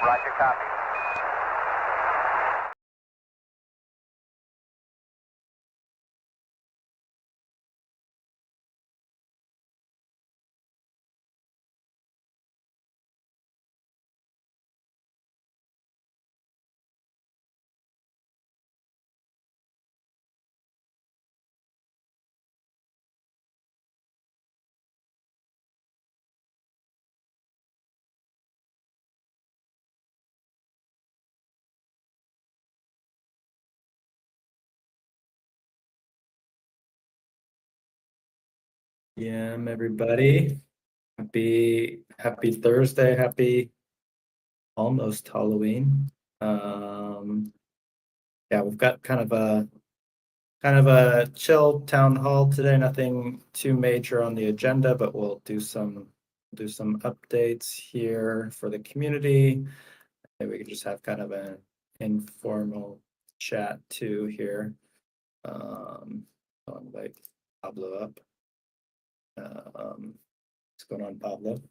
Roger, copy. Yeah, everybody. Happy Thursday. Happy almost Halloween. Yeah, we've got kind of a chill town hall today. Nothing too major on the agenda, but we'll do some updates here for the community. Maybe we could just have kind of an informal chat too here. I'll invite Pablo up. What's going on, Pablo?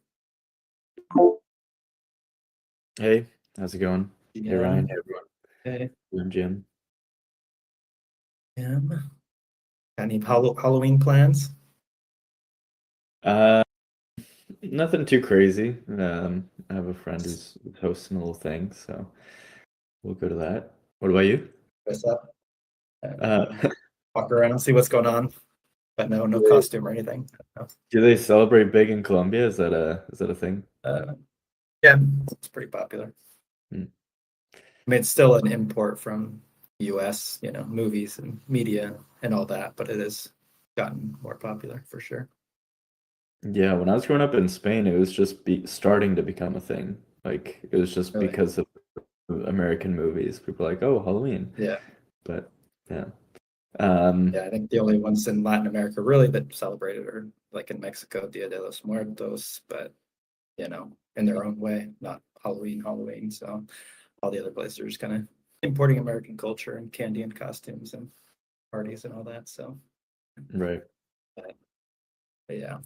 Hey, how's it going? Hey, Ryan. Hey, everyone. Hey. I'm Jim. Got any Halloween plans? Nothing too crazy. I have a friend who's hosting a little thing, so we'll go to that. What about you? Dress up, Uh, walk around, see what's going on, but no costume or anything. No. do they celebrate big in Colombia? Is that a thing? Yeah, it's pretty popular. Hmm. I mean, it's still an import from the US, movies and media and all that, but it has gotten more popular for sure. Yeah, when I was growing up in Spain, it was just starting to become a thing. Like it was just Really? because of American movies. People were like, oh, Halloween. Yeah. But yeah. Yeah, I think the only ones in Latin America really that celebrated are like in Mexico, Dia de los Muertos, but in their own way, not Halloween. So all the other places are just kind of importing American culture and candy and costumes and parties and all that. So Right. but yeah.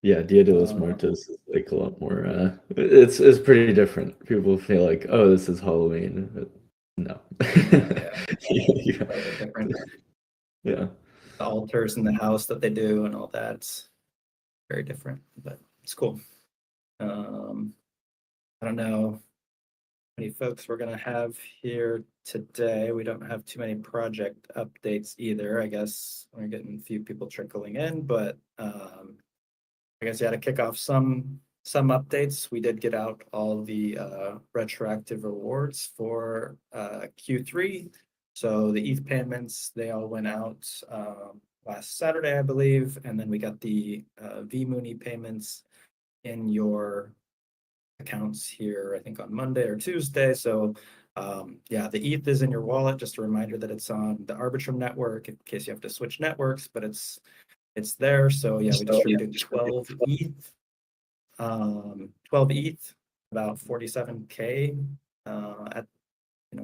Yeah, Dia de los Muertos is like a lot more it's pretty different. People feel like, oh, this is Halloween, but no. Yeah. Yeah. Totally different. Yeah. The altars in the house that they do and all that, it's very different, but it's cool. I don't know how many folks we're gonna have here today. We don't have too many project updates either. I guess we're getting a few people trickling in, but I guess to kick off some updates. We did get out all the retroactive rewards for Q3. So the ETH payments, they all went out last Saturday, I believe, and then we got the vMooney payments in your accounts here, I think on Monday or Tuesday. So yeah, the ETH is in your wallet. Just a reminder that it's on the Arbitrum network in case you have to switch networks, but it's there. So yeah, we distributed 12 ETH, 12 ETH, about 47K at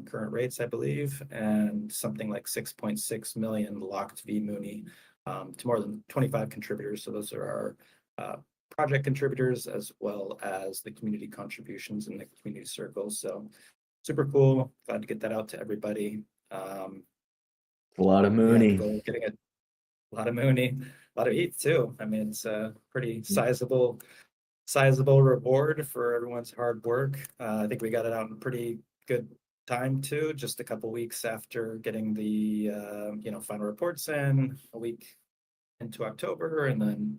current rates, I believe, and something like 6.6 million locked vMooney to more than 25 contributors. So those are our project contributors as well as the community contributions in the community circles. So super cool. Glad to get that out to everybody. A lot of Yeah, the Mooney. goal of getting a lot of Mooney, a lot of ETH too. I mean, it's a pretty sizable reward for everyone's hard work. I think we got it out in pretty good time too, just a couple weeks after getting the final reports in, a week into October, and then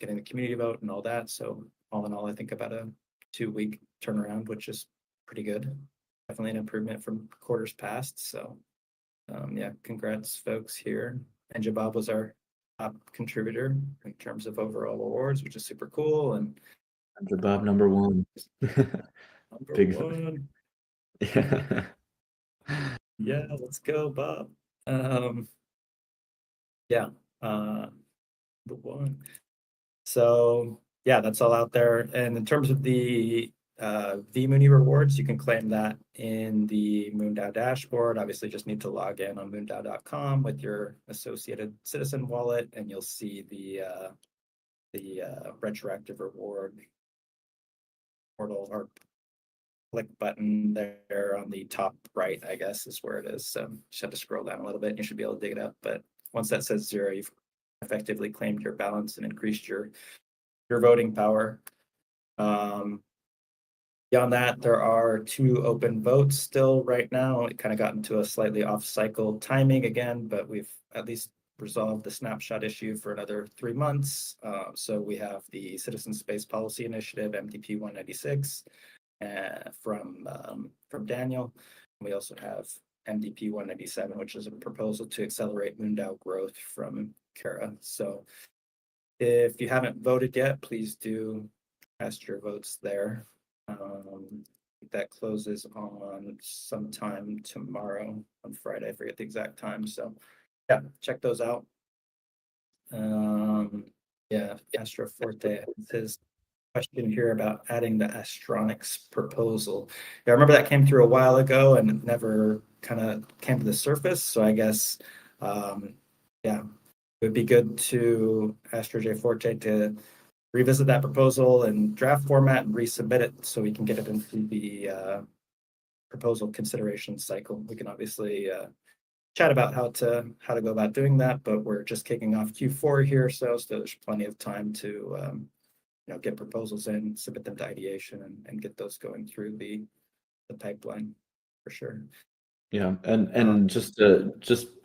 getting the community vote and all that. So all in all, I think about a 2-week turnaround, which is pretty good. Definitely an improvement from quarters past. So yeah, congrats folks here. And Jabab was our top contributor in terms of overall awards, which is super cool. And Bob number one. number Big one. Yeah. Yeah, let's go, Bob. Yeah, number one. So yeah, that's all out there. And in terms of the vMooney rewards, you can claim that in the MoonDAO dashboard. Obviously, just need to log in on moondao.com with your associated citizen wallet, and you'll see the retroactive reward portal or click button there on the top right, I guess is where it is. So just have to scroll down a little bit and you should be able to dig it up. But once that says 0, you've effectively claimed your balance and increased your voting power. Beyond that, there are 2 open votes still right now. It kind of got into a slightly off cycle timing again, but we've at least resolved the snapshot issue for another 3 months. So we have the Citizen Space Policy Initiative, MDP 196, from Daniel. We also have MDP 197, which is a proposal to accelerate MoonDAO growth from Kara. So if you haven't voted yet, please do cast your votes there. That closes on sometime tomorrow on Friday. I forget the exact time. So yeah, check those out. Yeah, Astro Forte says question here about adding the Astronics proposal. Yeah, I remember that came through a while ago and it never kind of came to the surface. So I guess yeah, it would be good to Astro J Forte to revisit that proposal in draft format and resubmit it so we can get it into the proposal consideration cycle. We can obviously chat about how to go about doing that, but we're just kicking off Q4 here, so there's plenty of time to get proposals in, submit them to ideation, and get those going through the pipeline for sure. Yeah, and just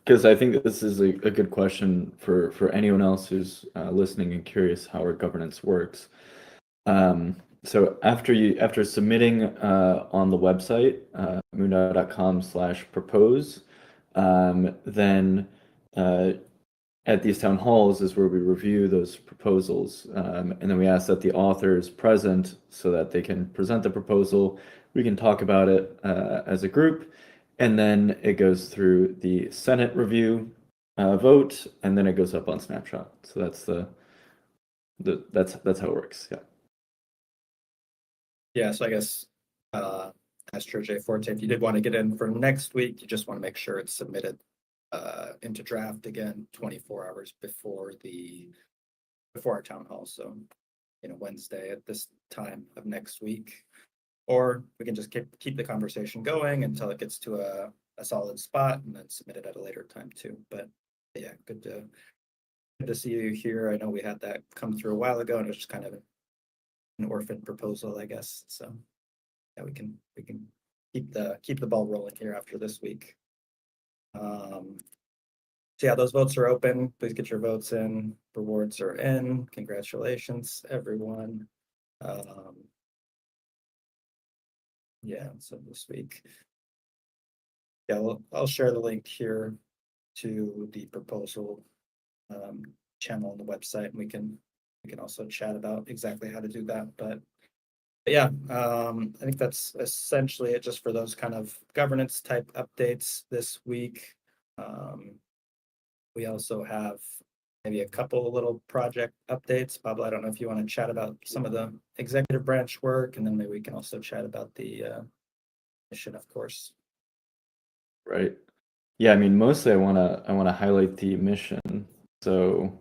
because I think this is a good question for anyone else who's listening and curious how our governance works. So after submitting on the website moondao.com/propose, then at these town halls is where we review those proposals, and then we ask that the author is present so that they can present the proposal. We can talk about it as a group, and then it goes through the Senate review vote, and then it goes up on Snapshot. So that's that's how it works. Yeah. Yeah. So I guess Astro J Forte, if you did want to get in for next week, you just want to make sure it's submitted into draft again 24 hours before our town hall. So Wednesday at this time of next week, or we can just keep the conversation going until it gets to a solid spot and then submit it at a later time too. But yeah, good to see you here. I know we had that come through a while ago and it was just kind of an orphan proposal, I guess. So yeah, we can keep the ball rolling here after this week. So yeah, those votes are open. Please get your votes in. Rewards are in. Congratulations, everyone. Yeah, so this week. Yeah, I'll share the link here to the proposal channel on the website, and we can also chat about exactly how to do that. But yeah, I think that's essentially it just for those kind of governance type updates this week. We also have maybe a couple of little project updates. Pablo, I don't know if you want to chat about some of the executive branch work, and then maybe we can also chat about the mission, of course. Right. Yeah, I mean, mostly I wanna highlight the mission. So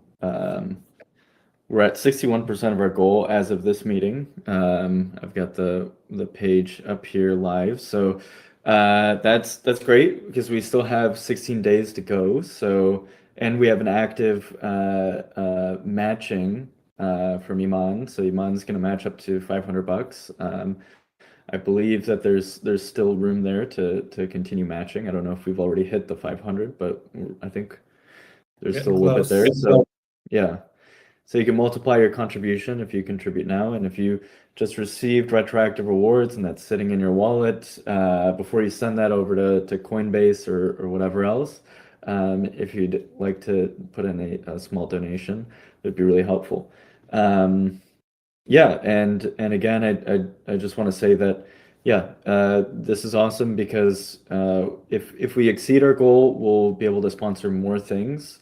we're at 61% of our goal as of this meeting. I've got the page up here live. So that's great because we still have 16 days to go. So and we have an active matching from Iman. So Iman's gonna match up to $500. I believe that there's still room there to continue matching. I don't know if we've already hit the 500, but I think there's still a little bit there. So yeah. So you can multiply your contribution if you contribute now, and if you just received retroactive rewards and that's sitting in your wallet before you send that over to Coinbase or whatever else, if you'd like to put in a small donation, it'd be really helpful. Yeah, and again, I just want to say that yeah, this is awesome because if we exceed our goal, we'll be able to sponsor more things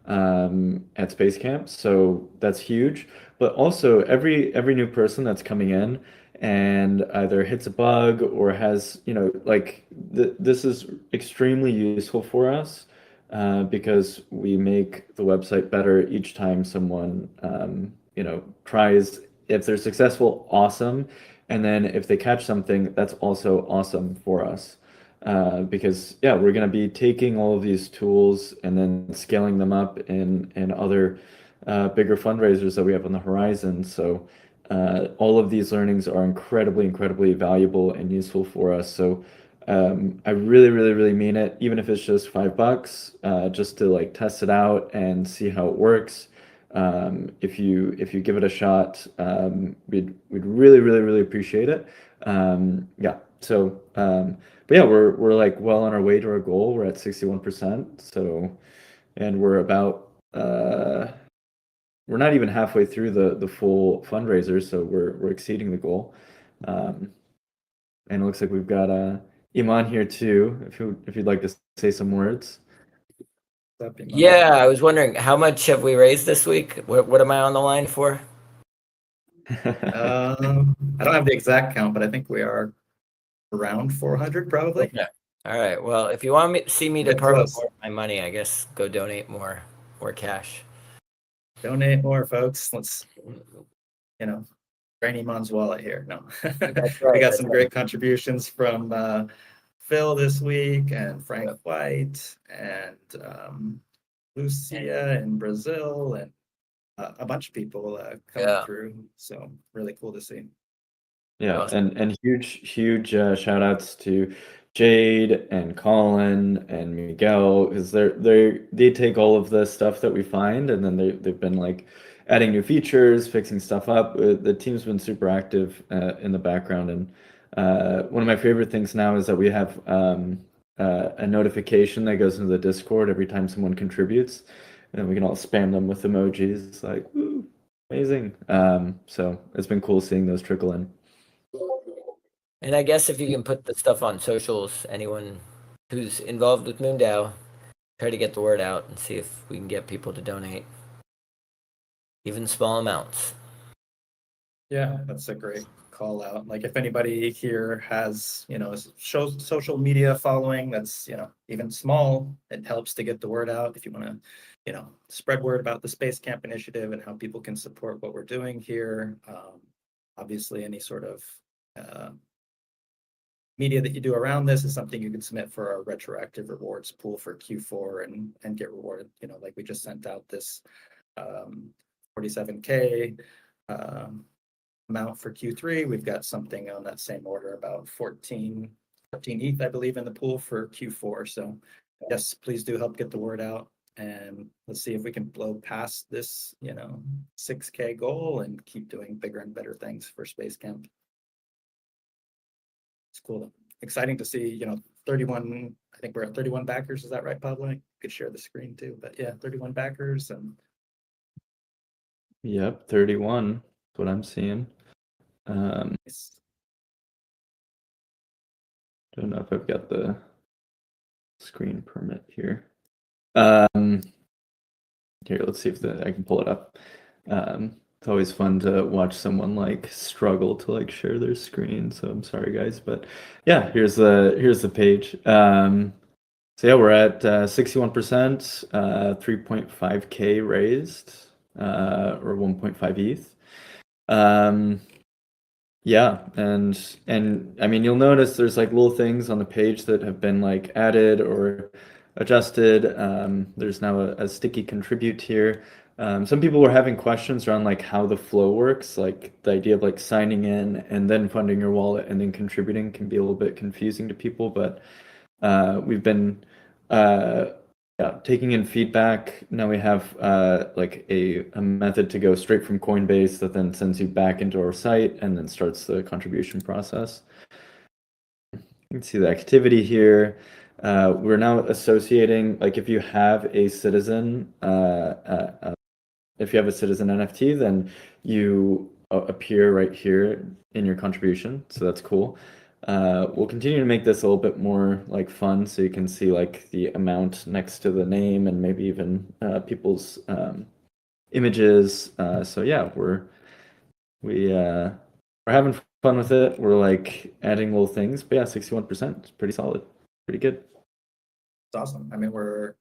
at Space Camp. So that's huge. But also every new person that's coming in and either hits a bug or has, like this is extremely useful for us because we make the website better each time someone tries. If they're successful, awesome. And then if they catch something, that's also awesome for us. Because yeah, we're going to be taking all of these tools and then scaling them up in other bigger fundraisers that we have on the horizon. So all of these learnings are incredibly valuable and useful for us. So I really mean it, even if it's just $5, just to like test it out and see how it works. If you give it a shot, we'd really appreciate it. Yeah. So, but yeah, we're like well on our way to our goal. We're at 61%. So, and we're not even halfway through the full fundraiser, so we're exceeding the goal. And it looks like we've got Iman here too, if you'd like to say some words. That'd be nice. Yeah, I was wondering how much have we raised this week? What am I on the line for? I don't have the exact count, but I think we are around 400 probably. Okay. All right. Well, if you want me see me to Get part with close. more of my money, I guess go donate more cash. Donate more, folks. Let's, drain Iman's wallet here. No, That's we right. got some great contributions from Phil this week and Frank White and Lucia in Brazil and a bunch of people coming Yeah. through. So really cool to see. Yeah, Awesome. and huge shout outs to Jade and Colin and Miguel, because they take all of the stuff that we find and then they've been like adding new features, fixing stuff up. The team's been super active in the background, and one of my favorite things now is that we have a notification that goes into the Discord every time someone contributes, and we can all spam them with emojis. It's like, woo, amazing. So it's been cool seeing those trickle in. And I guess if you can put the stuff on socials, anyone who's involved with MoonDAO, try to get the word out and see if we can get people to donate, even small amounts. Yeah, that's a great call out. Like if anybody here has, social media following that's, even small, it helps to get the word out. If you want to, spread word about the Space Camp Initiative and how people can support what we're doing here. Obviously, any sort of media that you do around this is something you can submit for our retroactive rewards pool for Q4 and get rewarded. Like we just sent out this 47K amount for Q3. We've got something on that same order, about 14 ETH, I believe, in the pool for Q4. So yes, please do help get the word out. And let's see if we can blow past this, 6K goal and keep doing bigger and better things for Space Camp. It's cool. Exciting to see, 31, I think we're at 31 backers. Is that right, Pablo? You could share the screen too, but yeah, 31 backers. And Yep, 31. That's what I'm seeing. nice. Don't know if I've got the screen permit here. Here, let's see if I can pull it up. It's always fun to watch someone like struggle to like share their screen. So I'm sorry, guys, but yeah, here's the page. So yeah, we're at 61%, 3.5K raised, or 1.5 ETH. Yeah, and I mean, you'll notice there's like little things on the page that have been like added or adjusted. There's now a sticky contribute here. Some people were having questions around like how the flow works, like the idea of like signing in and then funding your wallet and then contributing can be a little bit confusing to people, but we've been taking in feedback. Now we have like a method to go straight from Coinbase that then sends you back into our site and then starts the contribution process. You can see the activity here. We're now associating, like if you have a citizen, NFT, then you appear right here in your contribution. So that's cool. We'll continue to make this a little bit more like fun, so you can see like the amount next to the name and maybe even people's images. So yeah, we're having fun with it. We're like adding little things, but yeah, 61% is pretty solid, pretty good. It's awesome. I mean, we're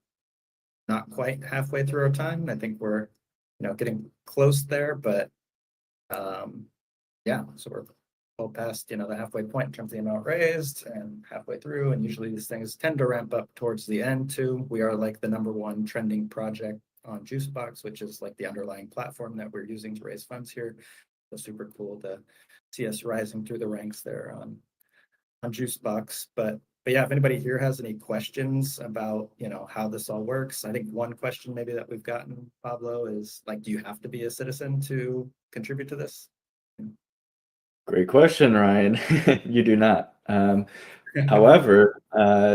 not quite halfway through our time. I think we're, getting close there, but yeah, so we're well past, the halfway point in terms of the amount raised and halfway through. And usually these things tend to ramp up towards the end too. We are like the #1 trending project on Juicebox, which is like the underlying platform that we're using to raise funds here. So super cool to see us rising through the ranks there on Juicebox. But yeah, if anybody here has any questions about, how this all works, I think one question maybe that we've gotten, Pablo, is like, do you have to be a citizen to contribute to this? Great question, Ryan. You do not. However,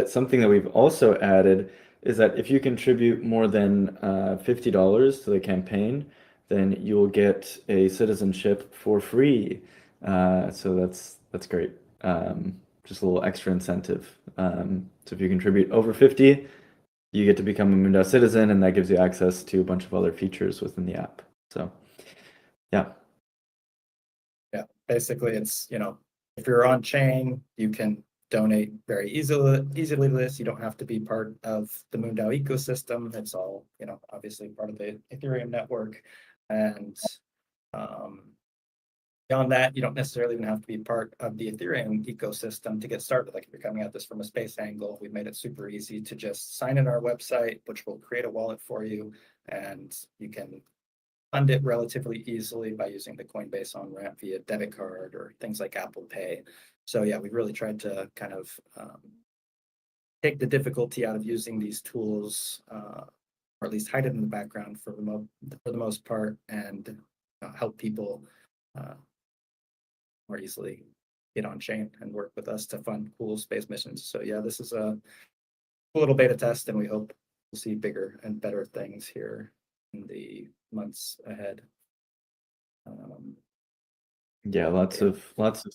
something that we've also added is that if you contribute more than $50 to the campaign, then you will get a citizenship for free. So that's great. Just a little extra incentive. So if you contribute over 50, you get to become a MoonDAO citizen, and that gives you access to a bunch of other features within the app. So, yeah. Yeah, basically it's, if you're on chain, you can donate very easily to this. You don't have to be part of the MoonDAO ecosystem. It's all, obviously part of the Ethereum network. And beyond that, you don't necessarily even have to be part of the Ethereum ecosystem to get started. Like if you're coming at this from a space angle, we've made it super easy to just sign in our website, which will create a wallet for you, and you can fund it relatively easily by using the Coinbase on-ramp via debit card or things like Apple Pay. So yeah, we've really tried to kind of take the difficulty out of using these tools, or at least hide it in the background for the most part, and help people more easily get on chain and work with us to fund cool space missions. So yeah, this is a cool little beta test, and we hope we'll see bigger and better things here in the months ahead. Yeah, lots of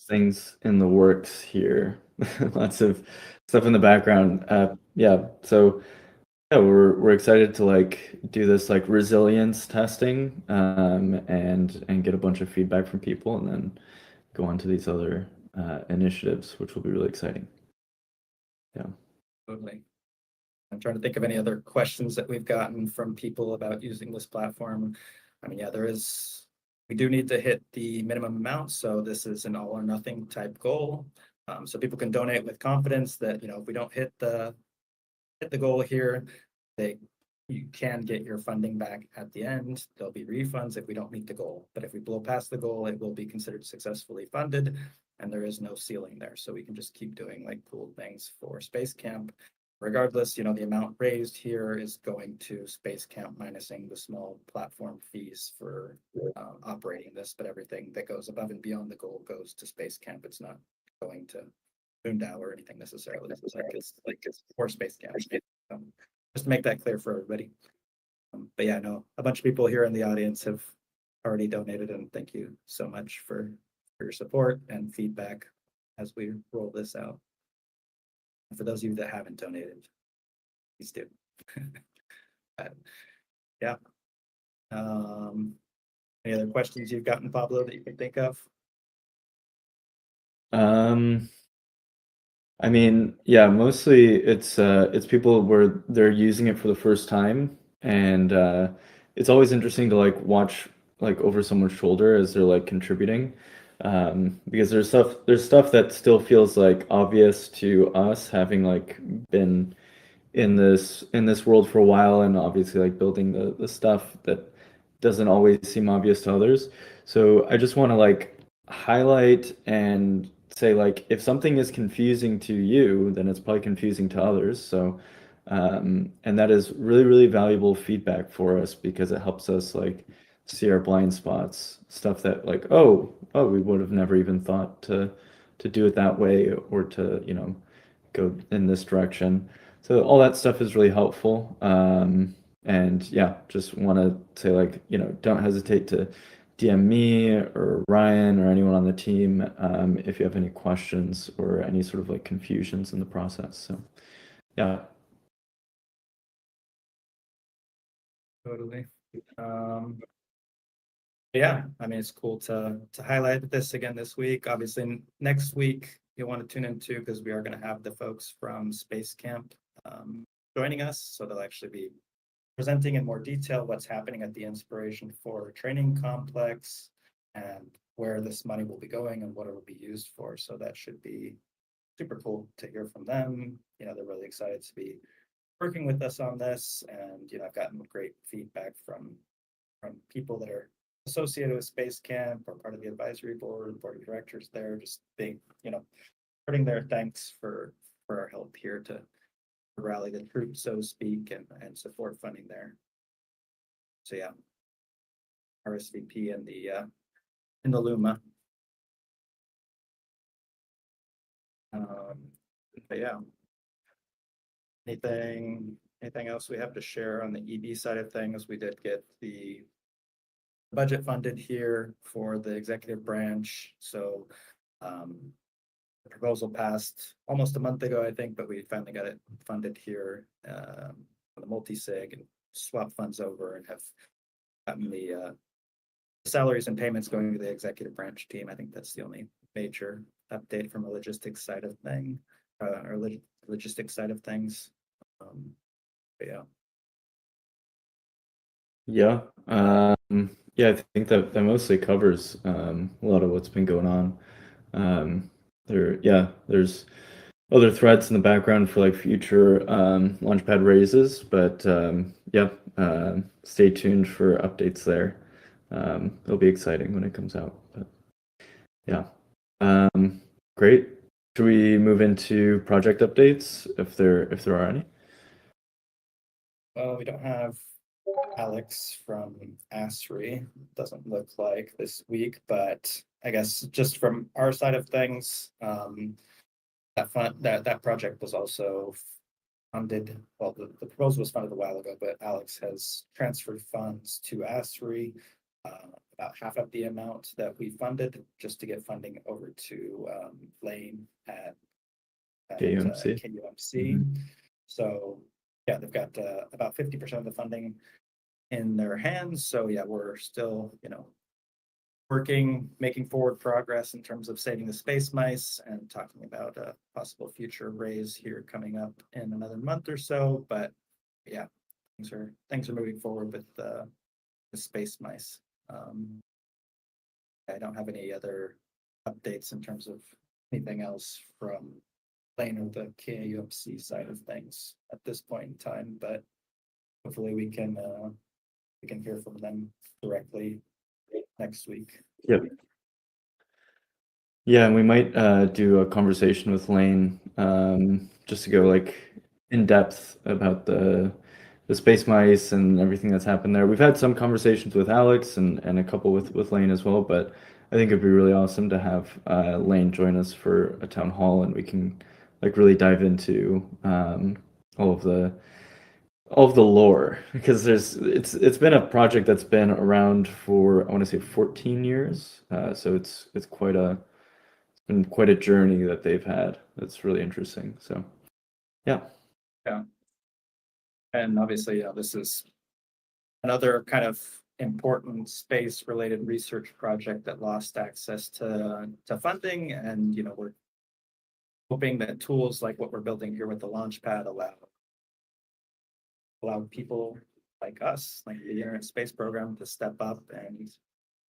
things in the works here. Lots of stuff in the background. Yeah, so yeah, we're excited to like do this like resilience testing, and get a bunch of feedback from people, and then go on to these other initiatives, which will be really exciting. Yeah. Totally. I'm trying to think of any other questions that we've gotten from people about using this platform. I mean, yeah, we do need to hit the minimum amount. So this is an all or nothing type goal. So people can donate with confidence that, if we don't hit the goal here, you can get your funding back at the end. There'll be refunds if we don't meet the goal. But if we blow past the goal, it will be considered successfully funded, and there is no ceiling there. So we can just keep doing like cool things for Space Camp. Regardless, the amount raised here is going to Space Camp, minusing the small platform fees for operating this, but everything that goes above and beyond the goal goes to Space Camp. It's not going to MoonDAO or anything necessarily. It's for Space Camp. Just to make that clear for everybody. But yeah, no, a bunch of people here in the audience have already donated, and thank you so much for your support and feedback as we roll this out. And for those of you that haven't donated, please do. But, yeah. Any other questions you've gotten, Pablo, that you can think of? I mean, yeah, mostly it's people where they're using it for the first time, and it's always interesting to like watch like over someone's shoulder as they're like contributing, because there's stuff that still feels like obvious to us, having like been in this world for a while, and obviously like building the stuff that doesn't always seem obvious to others. So I just want to like highlight and say like if something is confusing to you, then it's probably confusing to others. So and that is really, really valuable feedback for us, because it helps us like see our blind spots, stuff that like, oh, we would have never even thought to do it that way, or to, go in this direction. So all that stuff is really helpful. And yeah, just want to say like, don't hesitate to DM me or Ryan or anyone on the team, if you have any questions or any sort of like confusions in the process. So yeah. Totally. Yeah, I mean, it's cool to highlight this again this week. Obviously, next week you'll want to tune into, because we are going to have the folks from Space Camp joining us. So they'll actually be presenting in more detail what's happening at the Inspiration 4 training complex, and where this money will be going and what it will be used for. So that should be super cool to hear from them. You know, they're really excited to be working with us on this, and you know, I've gotten great feedback from people that are associated with Space Camp or part of the advisory board of directors there, just being, you know, putting their thanks for our help here to rally the troops, so to speak, and support funding there. So yeah, RSVP in the Luma. But yeah, anything else we have to share on the EB side of things? We did get the budget funded here for the executive branch. So the proposal passed almost a month ago, I think, but we finally got it funded here for the multi-sig and swap funds over and have gotten the salaries and payments going to the executive branch team. I think that's the only major update from a logistics side of thing, logistics side of things. But yeah. Yeah. Yeah, I think that mostly covers a lot of what's been going on. There's other threats in the background for like future launchpad raises, but stay tuned for updates there. It'll be exciting when it comes out. But yeah. Great. Should we move into project updates if there are any? Well, we don't have Alex from ASRI, doesn't look like this week, but I guess just from our side of things, that project was also funded. Well, the proposal was funded a while ago, but Alex has transferred funds to ASRI, about half of the amount that we funded, just to get funding over to Lane at KUMC. KUMC. So yeah, they've got about 50% of the funding in their hands. So yeah, we're still, you know, working, making forward progress in terms of saving the space mice and talking about a possible future raise here coming up in another month or so. But yeah, things are moving forward with the space mice. I don't have any other updates in terms of anything else from Lane or the KUMC side of things at this point in time, but hopefully we can hear from them directly next week. Yep. Yeah, and we might do a conversation with Lane just to go like in depth about the space mice and everything that's happened there. We've had some conversations with Alex and a couple with Lane as well, but I think it'd be really awesome to have Lane join us for a town hall, and we can like really dive into all of the lore, because it's been a project that's been around for, I want to say, 14 years. So it's been quite a journey that they've had. That's really interesting. So yeah. And obviously, this is another kind of important space-related research project that lost access to funding, and you know, we're hoping that tools like what we're building here with the Launchpad allow people like us, like the Internet Space Program, to step up and, you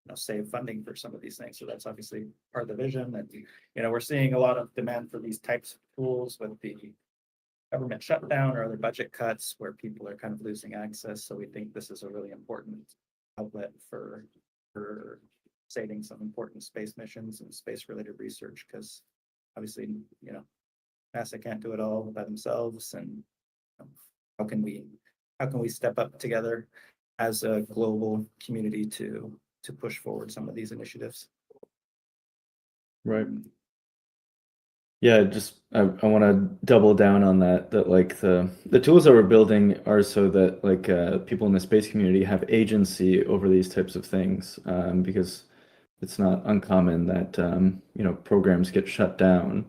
know, save funding for some of these things. So that's obviously part of the vision. And you know, we're seeing a lot of demand for these types of tools with the government shutdown or other budget cuts where people are kind of losing access. So we think this is a really important outlet for saving some important space missions and space-related research, because obviously, you know, NASA can't do it all by themselves, and you know, how can we step up together as a global community to push forward some of these initiatives? Right. Yeah, just I want to double down on that like the tools that we're building are so that like people in the space community have agency over these types of things, because it's not uncommon that you know, programs get shut down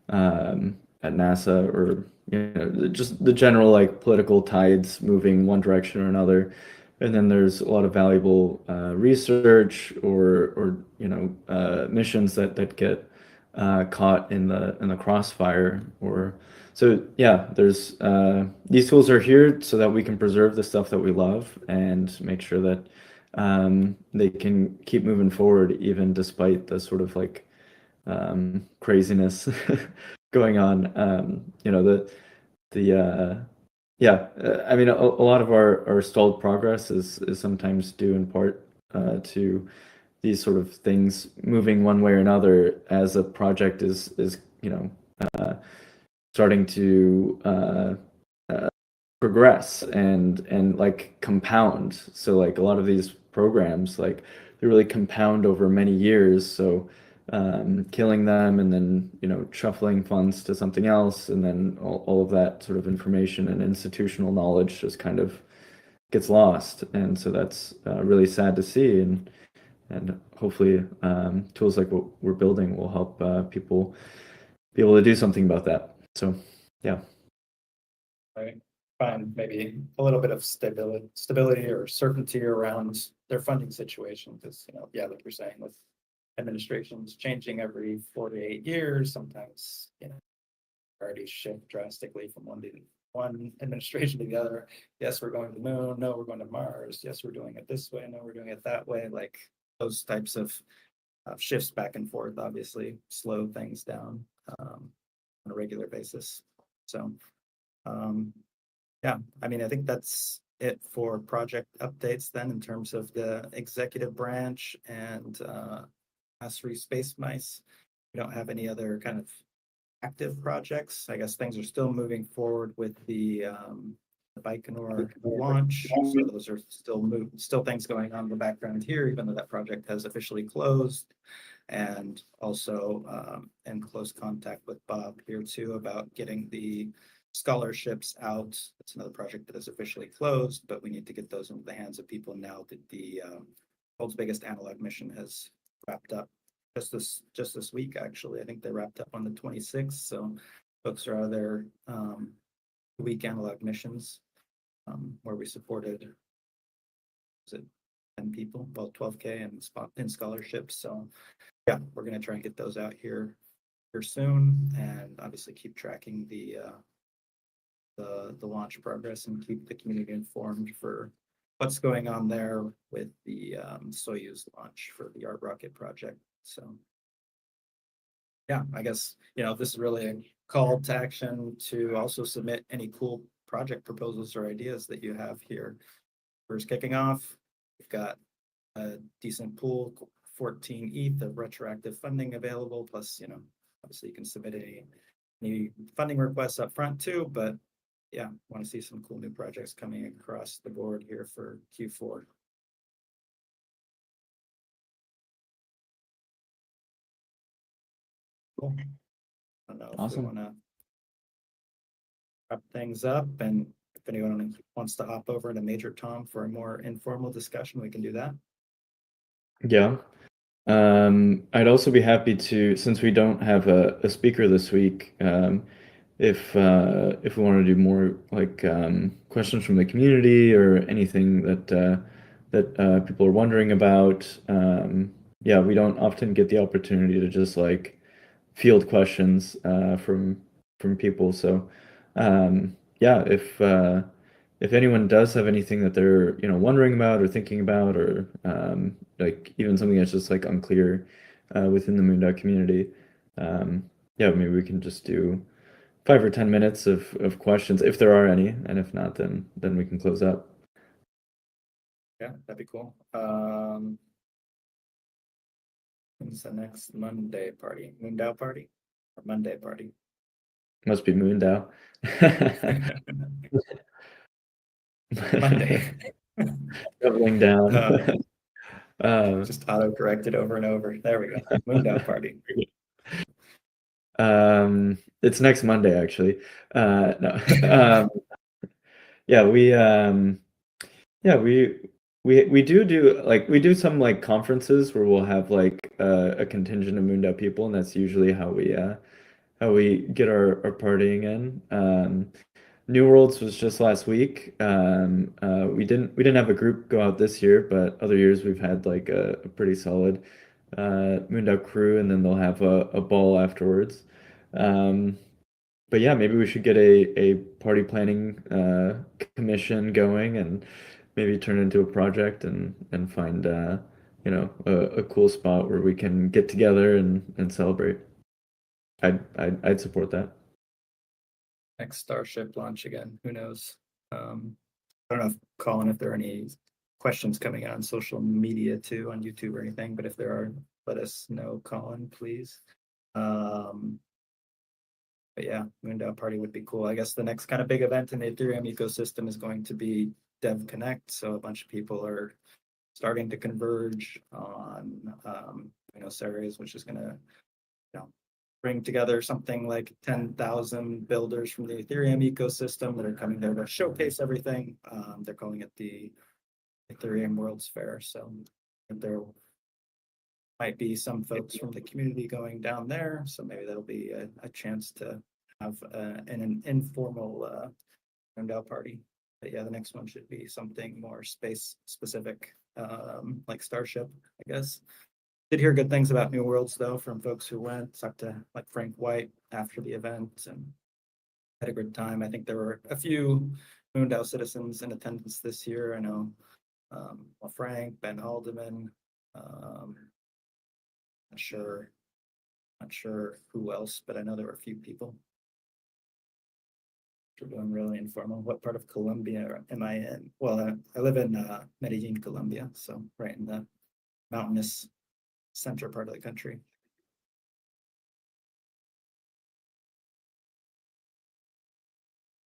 at NASA, or you know, just the general like political tides moving one direction or another, and then there's a lot of valuable research or you know, missions that get caught in the crossfire. Or so yeah, there's these tools are here so that we can preserve the stuff that we love and make sure that they can keep moving forward even despite the sort of like craziness going on. You know, I mean, a lot of our stalled progress is sometimes due in part to these sort of things moving one way or another as a project is you know starting to progress and like compound. So like a lot of these programs, like they really compound over many years. So killing them and then shuffling funds to something else, and then all of that sort of information and institutional knowledge just kind of gets lost. And so that's really sad to see. And hopefully tools like what we're building will help people be able to do something about that. So yeah. Right. Find maybe a little bit of stability or certainty around their funding situation, because yeah, like you're saying, with administrations changing every 4 to 8 years, sometimes priorities shift drastically from one administration to the other. Yes, we're going to the moon. No, we're going to Mars. Yes, we're doing it this way. No, we're doing it that way. Like those types of shifts back and forth obviously slow things down on a regular basis. So yeah, I mean, I think that's it for project updates then, in terms of the executive branch and Mastery Space Mice. We don't have any other kind of active projects. I guess things are still moving forward with the Baikonur launch. So those are still things going on in the background here, even though that project has officially closed. And also in close contact with Bob here too about getting the scholarships out. It's another project that is officially closed, but we need to get those into the hands of people now that the world's biggest analog mission has wrapped up just this week. Actually, I think they wrapped up on the 26th. So folks are out of their week analog missions where we supported, was it 10 people, about 12K in scholarships. So yeah, we're going to try and get those out here soon, and obviously keep tracking the launch progress and keep the community informed for what's going on there with the Soyuz launch for the Art Rocket project. So yeah, I guess this is really a call to action to also submit any cool project proposals or ideas that you have here. First kicking off, we've got a decent pool, 14 ETH of retroactive funding available, plus obviously you can submit any funding requests up front too, but yeah, want to see some cool new projects coming across the board here for Q4. Cool. I don't know if Awesome. we want to wrap things up, and if anyone wants to hop over to Major Tom for a more informal discussion, we can do that. Yeah. I'd also be happy to, since we don't have a speaker this week, if we want to do more like questions from the community or anything that people are wondering about. Yeah, we don't often get the opportunity to just like field questions from people. So yeah, if anyone does have anything that they're wondering about or thinking about, or like even something that's just like unclear within the MoonDAO community, yeah, maybe we can just do 5 or 10 minutes of questions if there are any, and if not, then we can close up. Yeah, that'd be cool. When's the next Monday party? MoonDAO party or Monday party? Must be MoonDAO. Monday. Doubling down. Just auto-corrected over and over. There we go. MoonDAO party. It's next Monday, actually. No. Yeah, we do like we do some like conferences where we'll have like a contingent of MoonDAO people, and that's usually how we get our partying in. New Worlds was just last week. We didn't have a group go out this year, but other years we've had like a pretty solid MoonDAO crew, and then they'll have a ball afterwards. But yeah, maybe we should get a party planning commission going, and maybe turn it into a project and find you know, a cool spot where we can get together and celebrate. I'd support that. Next Starship launch again, who knows? I don't know if Colin, if there are any questions coming on social media too, on YouTube or anything, but if there are, let us know, Colin, please. But yeah, MoonDAO party would be cool. I guess the next kind of big event in the Ethereum ecosystem is going to be Dev Connect. So a bunch of people are starting to converge on areas, which is going to bring together something like 10,000 builders from the Ethereum ecosystem that are coming there to showcase everything. They're calling it the Ethereum World's Fair. So there might be some folks from the community going down there. So maybe that'll be a chance to have an informal MoonDAO party. But yeah, the next one should be something more space specific, like Starship, I guess. Did hear good things about New Worlds though from folks who went. Talked to like Frank White after the event and had a good time. I think there were a few MoonDAO citizens in attendance this year. I know Frank, Ben Haldeman, not sure who else, but I know there were a few people. We're doing really informal. What part of Colombia am I in? Well, I live in Medellin, Colombia, so right in the mountainous center part of the country.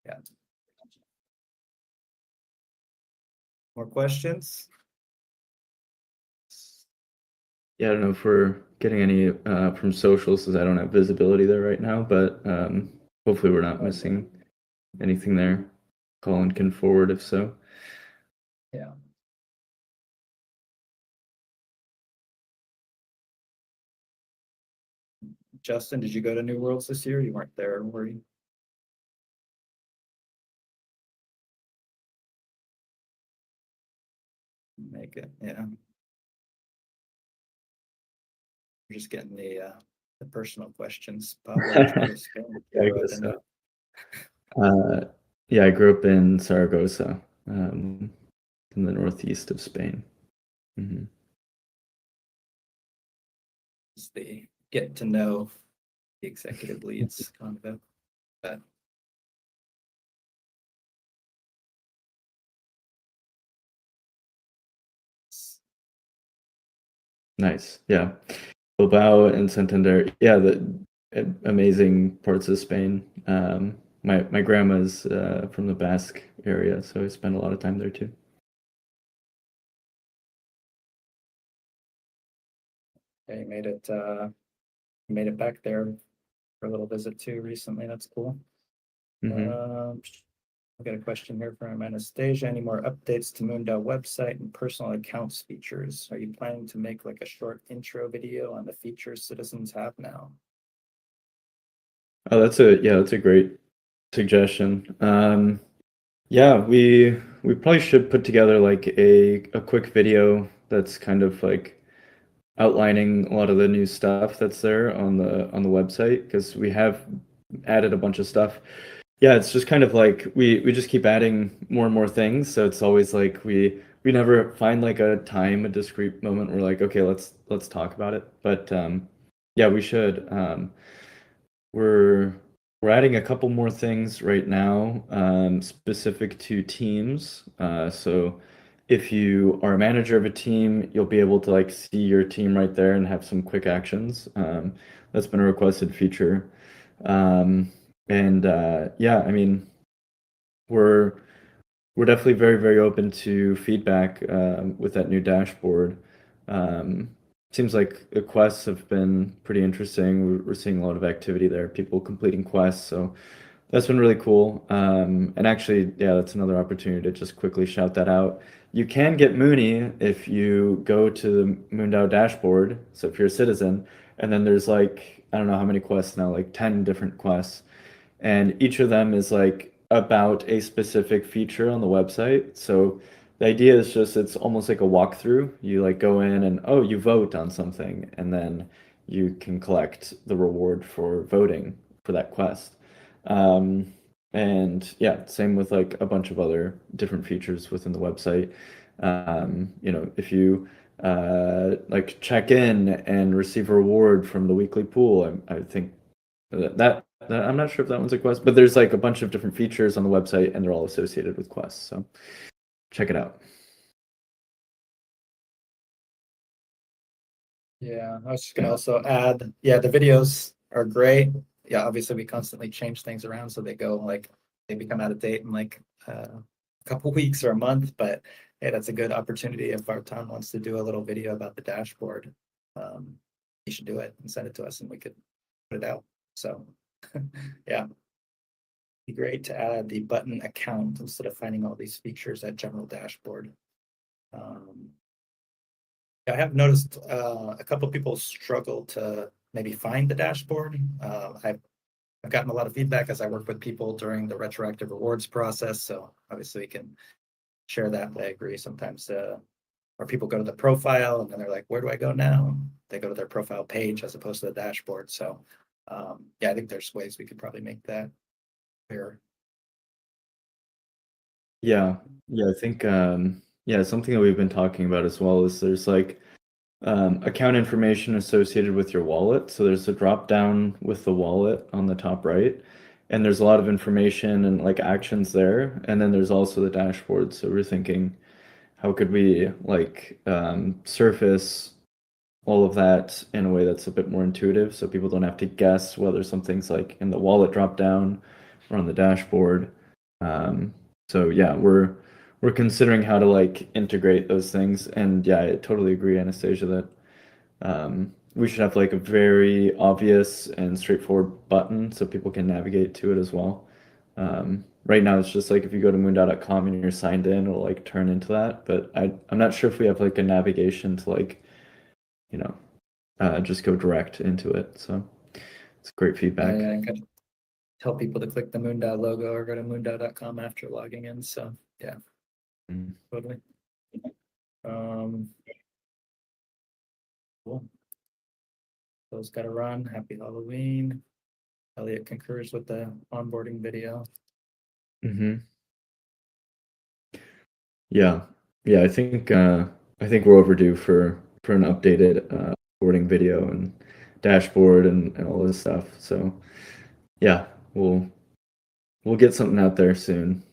Yeah. More questions? Yeah, I don't know if we're getting any from socials, since I don't have visibility there right now, but hopefully we're not missing anything there. Colin can forward if so. Yeah. Justin, did you go to New Worlds this year? You weren't there, were you? Make it, yeah. We're just getting the personal questions. Pablo, which part of Spain Yeah, I you grew up guess in? so. Yeah, I grew up in Saragossa, in the northeast of Spain. Mm-hmm. It's the get to know the executive leads convo. But Nice. Yeah. Bilbao and Santander. Yeah, the amazing parts of Spain. My grandma's from the Basque area, so I spent a lot of time there too. yeah, you made it back there for a little visit too recently. That's cool. Mm-hmm. I've got a question here from Anastasia. Any more updates to MoonDAO website and personal accounts features? Are you planning to make like a short intro video on the features citizens have now? Oh, that's a great suggestion. Yeah, we probably should put together like a quick video that's kind of like outlining a lot of the new stuff that's there on the website, because we have added a bunch of stuff. Yeah, it's just kind of like we just keep adding more and more things, so it's always like we never find like a discrete moment where like, okay, let's talk about it. But yeah, we should. We're adding a couple more things right now, specific to teams. So if you are a manager of a team, you'll be able to like see your team right there and have some quick actions. That's been a requested feature. And yeah, I mean, we're definitely very, very open to feedback with that new dashboard. Seems like the quests have been pretty interesting. We're seeing a lot of activity there, people completing quests. So that's been really cool. And actually, yeah, that's another opportunity to just quickly shout that out. You can get Mooney if you go to the MoonDAO dashboard. So if you're a citizen, and then there's like, I don't know how many quests now, like 10 different quests. And each of them is like about a specific feature on the website. So the idea is just it's almost like a walkthrough. You like go in and oh, you vote on something, and then you can collect the reward for voting for that quest. And yeah, same with like a bunch of other different features within the website. If you like check in and receive a reward from the weekly pool, I think that I'm not sure if that one's a quest, but there's like a bunch of different features on the website and they're all associated with quests. So check it out. Yeah, I was just gonna also add, yeah, the videos are great. Yeah, obviously we constantly change things around, so they become out of date in a couple weeks or a month, but hey, that's a good opportunity if our town wants to do a little video about the dashboard. You should do it and send it to us and we could put it out. So, yeah. Be great to add the button account instead of finding all these features at general dashboard. I have noticed a couple of people struggle to maybe find the dashboard. I've gotten a lot of feedback as I work with people during the retroactive rewards process. So obviously we can share that. I agree. Sometimes or people go to the profile and then they're like, where do I go now? They go to their profile page as opposed to the dashboard. So yeah, I think there's ways we could probably make that clearer. Yeah, I think something that we've been talking about as well is there's like account information associated with your wallet. So there's a drop down with the wallet on the top right, and there's a lot of information and like actions there. And then there's also the dashboard. So we're thinking, how could we like surface all of that in a way that's a bit more intuitive so people don't have to guess whether something's like in the wallet drop down or on the dashboard. So yeah, we're considering how to like integrate those things. And yeah, I totally agree, Anastasia, that we should have like a very obvious and straightforward button so people can navigate to it as well. Right now it's just like if you go to moondao.com and you're signed in, it'll like turn into that. But I'm not sure if we have like a navigation to like, you know, just go direct into it. So it's great feedback. Yeah, I could tell people to click the MoonDAO logo or go to moondao.com after logging in. So yeah, Mm. totally. Cool. Those got to run. Happy Halloween. Elliot concurs with the onboarding video. Mhm. Yeah. Yeah, I think we're overdue for an updated boarding video and dashboard and all this stuff. So yeah, we'll get something out there soon.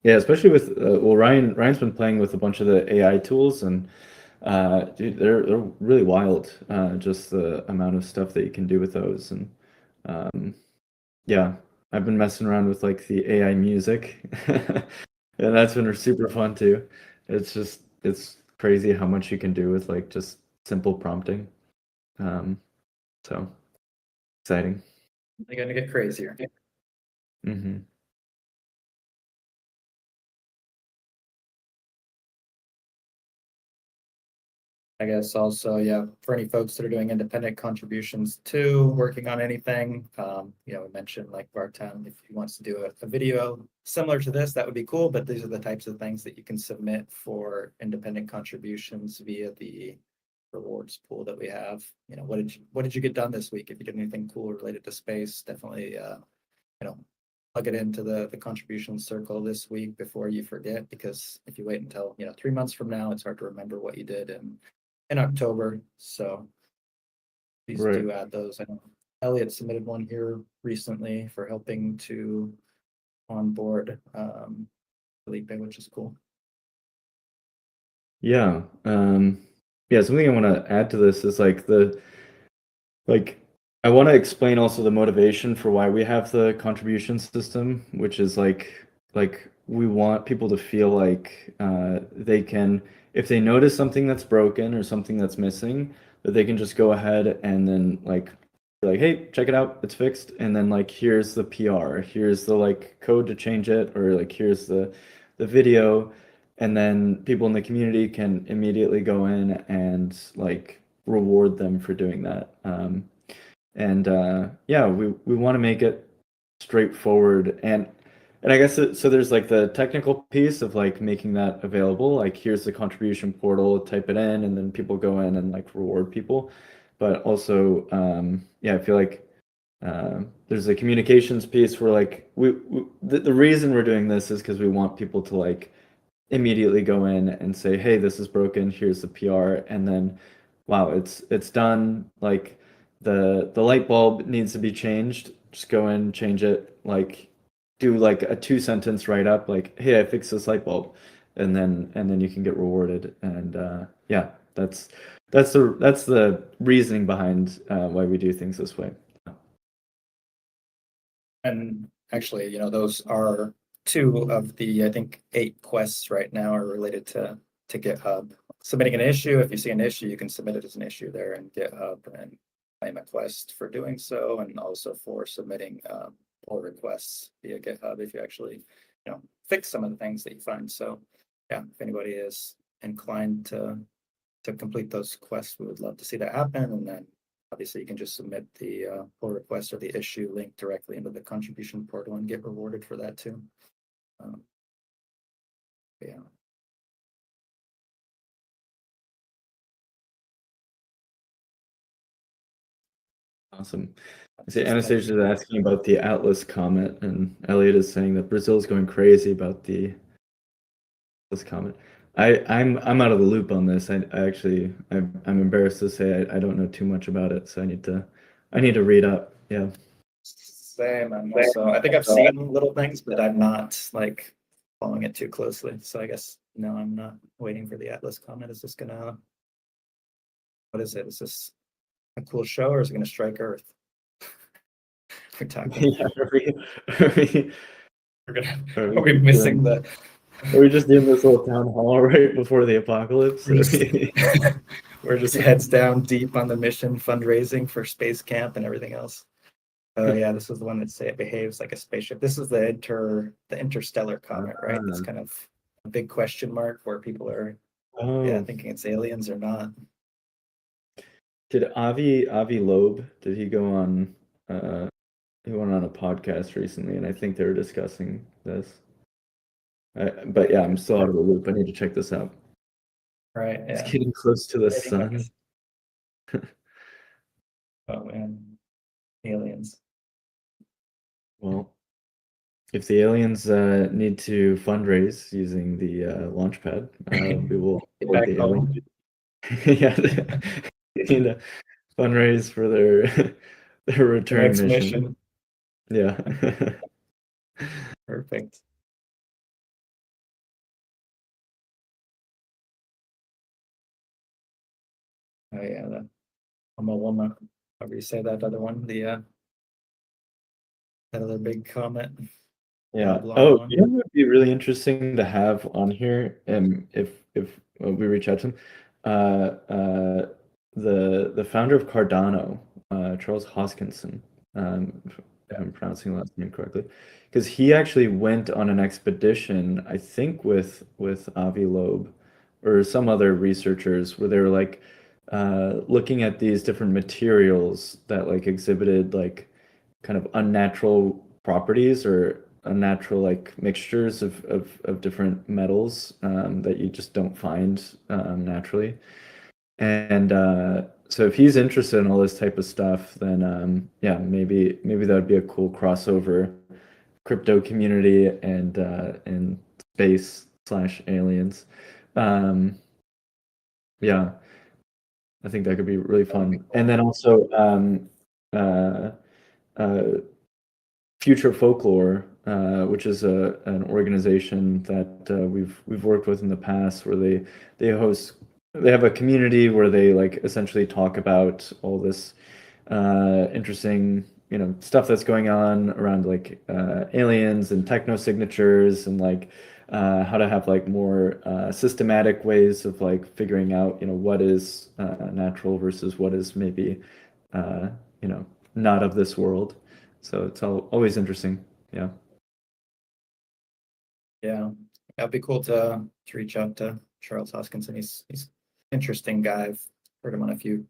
Yeah, especially with well, Ryan's been playing with a bunch of the AI tools, and dude, they're really wild. Just the amount of stuff that you can do with those, and yeah, I've been messing around with like the AI music, and that's been super fun too. It's crazy how much you can do with like just simple prompting. So exciting. They're gonna get crazier. Hmm. I guess also, yeah, for any folks that are doing independent contributions too, working on anything, we mentioned like Bartown, if he wants to do a video similar to this, that would be cool. But these are the types of things that you can submit for independent contributions via the rewards pool that we have. What did you get done this week? If you did anything cool related to space, definitely plug it into the contribution circle this week before you forget, because if you wait until 3 months from now, it's hard to remember what you did in October. So please Right. do add those. I know Elliot submitted one here recently for helping to onboard Felipe, which is cool. Yeah. Yeah, something I want to add to this is like I want to explain also the motivation for why we have the contribution system, which is like we want people to feel like they can, if they notice something that's broken or something that's missing, that they can just go ahead and then like be like, hey, check it out, it's fixed, and then like here's the PR, here's the like code to change it, or like here's the video, and then people in the community can immediately go in and like reward them for doing that. And yeah, we want to make it straightforward, and I guess so there's like the technical piece of like making that available. Like here's the contribution portal, type it in, and then people go in and like reward people. But also, yeah, I feel like there's a communications piece where like the reason we're doing this is because we want people to like immediately go in and say, hey, this is broken, here's the PR, and then wow, it's done. Like the light bulb needs to be changed. Just go in, change it, like do like a 2 sentence write up, like, hey, I fixed this light bulb, and then you can get rewarded. And yeah, that's the reasoning behind why we do things this way. And actually, those are two of the, I think, 8 quests right now are related to GitHub. Submitting an issue, if you see an issue, you can submit it as an issue there in GitHub and claim a quest for doing so, and also for submitting pull requests via GitHub if you actually, fix some of the things that you find. So yeah, if anybody is inclined to complete those quests, we would love to see that happen. And then obviously you can just submit the pull request or the issue link directly into the contribution portal and get rewarded for that too. Yeah. Awesome. See, Anastasia is asking about the Atlas comet, and Elliot is saying that Brazil's going crazy about the Atlas comet. I'm out of the loop on this. I'm embarrassed to say I don't know too much about it, so I need to read up. Yeah. Same. I think I've seen little things, but I'm not like following it too closely. So I guess no, I'm not waiting for the Atlas comet. Is this gonna, what is it? Is this a cool show, or is it gonna strike Earth? We're talking. Yeah, Are we missing the? Are we just doing this little town hall right before the apocalypse? We're just heads down deep on the mission, fundraising for space camp and everything else. Oh yeah, this is the one that say it behaves like a spaceship. This is the interstellar comet, right? That's kind of a big question mark where people are thinking it's aliens or not. Did Avi Loeb, did he go on he went on a podcast recently, and I think they were discussing this. But yeah, I'm still out of the loop. I need to check this out. Right. Yeah. It's getting close to the sun. Oh man, aliens. Well, if the aliens need to fundraise using the launch pad, we will Get back the home. yeah, they need to fundraise for their return Next mission. Yeah. Perfect. Oh yeah, the Oumuamua, however you say that other one, the that other big comet. Yeah. Long Oh, one. you know what would be really interesting to have on here, if we reach out to him, the founder of Cardano, Charles Hoskinson, if I'm pronouncing the last name correctly, because he actually went on an expedition, I think with Avi Loeb or some other researchers, where they were like looking at these different materials that like exhibited like kind of unnatural properties or unnatural like mixtures of different metals that you just don't find naturally. And so if he's interested in all this type of stuff, then yeah, maybe that would be a cool crossover crypto community and space slash aliens. Yeah, I think that could be really fun. And then also uh, uh, Future Folklore, which is an organization that we've worked with in the past, where they have a community where they like essentially talk about all this interesting stuff that's going on around like aliens and techno signatures and like how to have like more systematic ways of like figuring out what is natural versus what is maybe uh, not of this world. So it's always interesting. Yeah. Yeah, that'd be cool to reach out to Charles Hoskinson. He's interesting guy. I've heard him on a few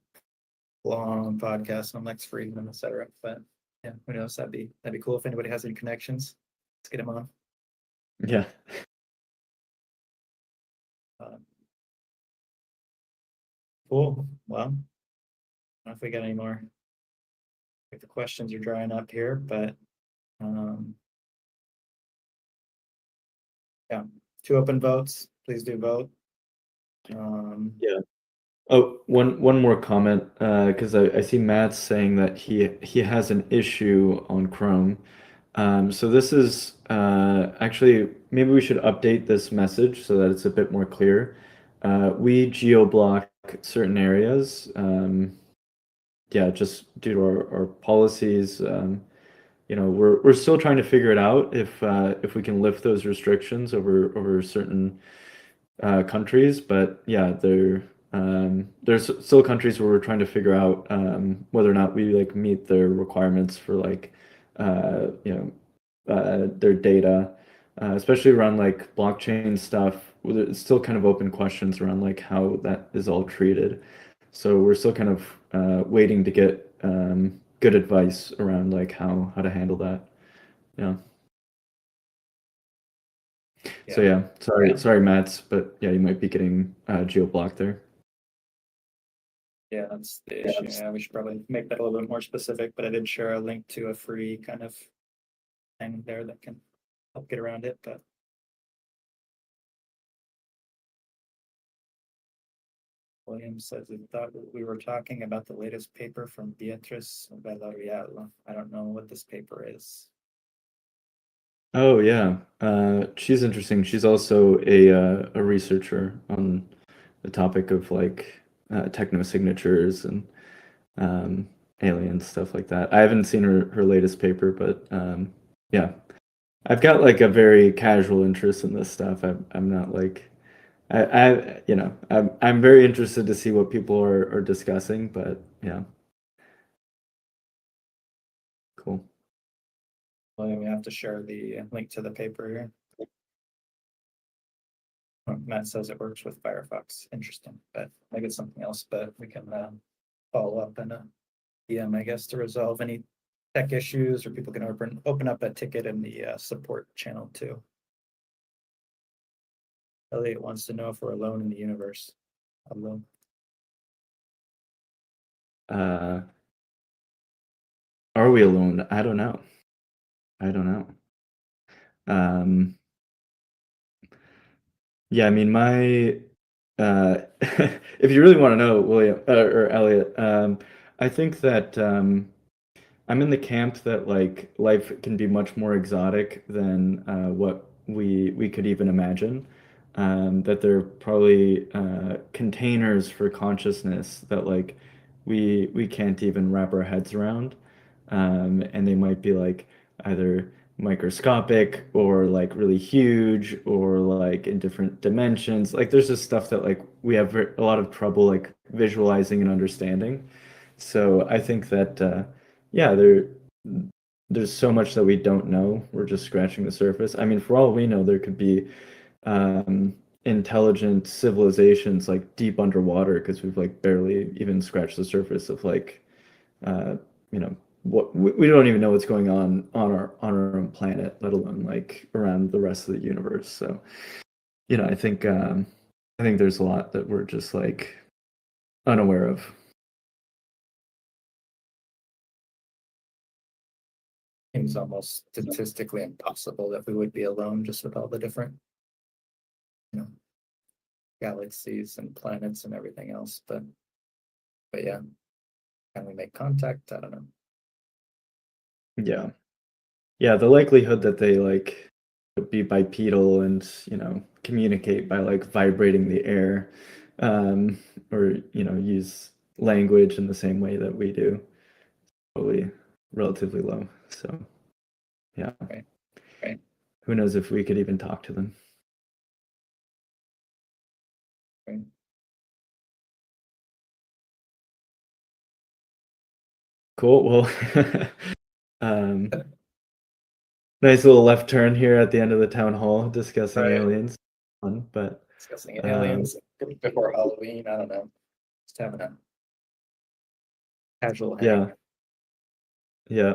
long podcasts on Lex Friedman, etc. But yeah, who knows? That'd be cool if anybody has any connections. Let's get him on. Yeah. Cool. Well, I don't know if we got any more If the questions are drying up here, but yeah, 2 open votes. Please do vote. Yeah. Oh, one more comment, because I see Matt saying that he has an issue on Chrome. So this is actually, maybe we should update this message so that it's a bit more clear. We geo-block certain areas. Yeah, just due to our policies. We're still trying to figure it out if we can lift those restrictions over certain countries, but yeah, there's still countries where we're trying to figure out whether or not we like meet their requirements for like their data, especially around like blockchain stuff. It's still kind of open questions around like how that is all treated. So we're still kind of waiting to get good advice around like how to handle that. Yeah. So yeah, sorry, Matt, but yeah, you might be getting geo blocked there. Yeah, that's the issue. Yeah, we should probably make that a little bit more specific, but I did share a link to a free kind of thing there that can help get around it, but. William says he thought we were talking about the latest paper from Beatriz Villarreal. I don't know what this paper is. Oh yeah, she's interesting. She's also a researcher on the topic of like techno signatures and alien stuff like that. I haven't seen her latest paper, but yeah, I've got like a very casual interest in this stuff. I'm not like I'm very interested to see what people are discussing, but yeah, cool. William, we have to share the link to the paper here. Matt says it works with Firefox. Interesting, but maybe it's something else, but we can follow up in a DM, I guess, to resolve any tech issues, or people can open up a ticket in the support channel too. Elliot wants to know if we're alone in the universe. Alone. Are we alone? I don't know. Yeah, I mean, if you really want to know, William or Elliot, I think that I'm in the camp that like life can be much more exotic than what we could even imagine. That there are probably containers for consciousness that like we can't even wrap our heads around, and they might be like either microscopic or like really huge or like in different dimensions. Like there's just stuff that like we have a lot of trouble like visualizing and understanding. So I think that yeah, there's so much that we don't know. We're just scratching the surface. I mean, for all we know, there could be intelligent civilizations like deep underwater because we've like barely even scratched the surface of like uh, you know what we don't even know what's going on our own planet, let alone like around the rest of the universe. So I think there's a lot that we're just like unaware of. Seems almost statistically impossible that we would be alone just with all the different, galaxies and planets and everything else. But yeah, can we make contact? I don't know. Yeah, the likelihood that they like would be bipedal and communicate by like vibrating the air, or use language in the same way that we do, probably relatively low. So yeah. Right. Who knows if we could even talk to them. Right. Cool. Well, nice little left turn here at the end of the town hall discussing Right. aliens. Fun, but Discussing aliens before Halloween. I don't know. Just having a casual hang. Yeah.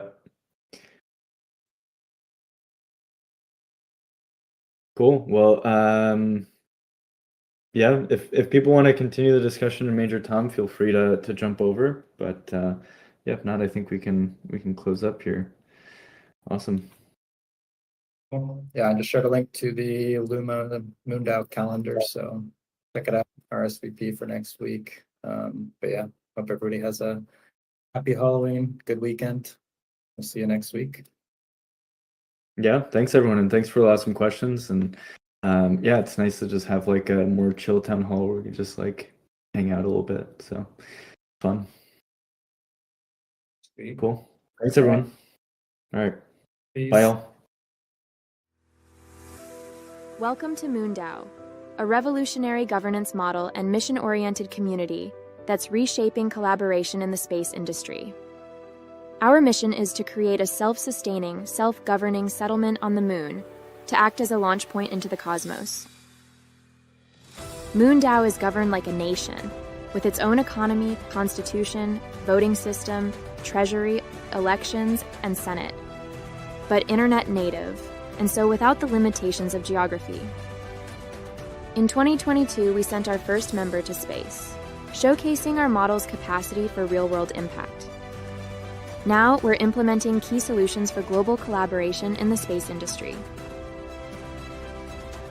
Cool. Well, yeah, if people want to continue the discussion in Major Tom, feel free to jump over. But yeah, if not, I think we can close up here. Awesome. Yeah, I just shared a link to the the MoonDAO calendar, so check it out. RSVP for next week. But yeah, hope everybody has a happy Halloween, good weekend. We'll see you next week. Yeah, thanks everyone, and thanks for the awesome questions. And yeah, it's nice to just have like a more chill town hall where we can just like hang out a little bit. So fun. Sweet. Cool. Thanks everyone. All right. Peace. Bye all. Welcome to MoonDAO, a revolutionary governance model and mission-oriented community that's reshaping collaboration in the space industry. Our mission is to create a self-sustaining, self-governing settlement on the moon to act as a launch point into the cosmos. MoonDAO is governed like a nation, with its own economy, constitution, voting system, treasury, elections, and senate, but internet native, and so without the limitations of geography. In 2022, we sent our first member to space, showcasing our model's capacity for real-world impact. Now, we're implementing key solutions for global collaboration in the space industry.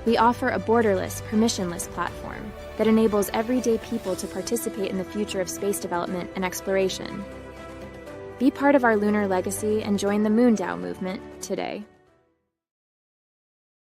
We offer a borderless, permissionless platform that enables everyday people to participate in the future of space development and exploration. Be part of our lunar legacy and join the MoonDAO movement today.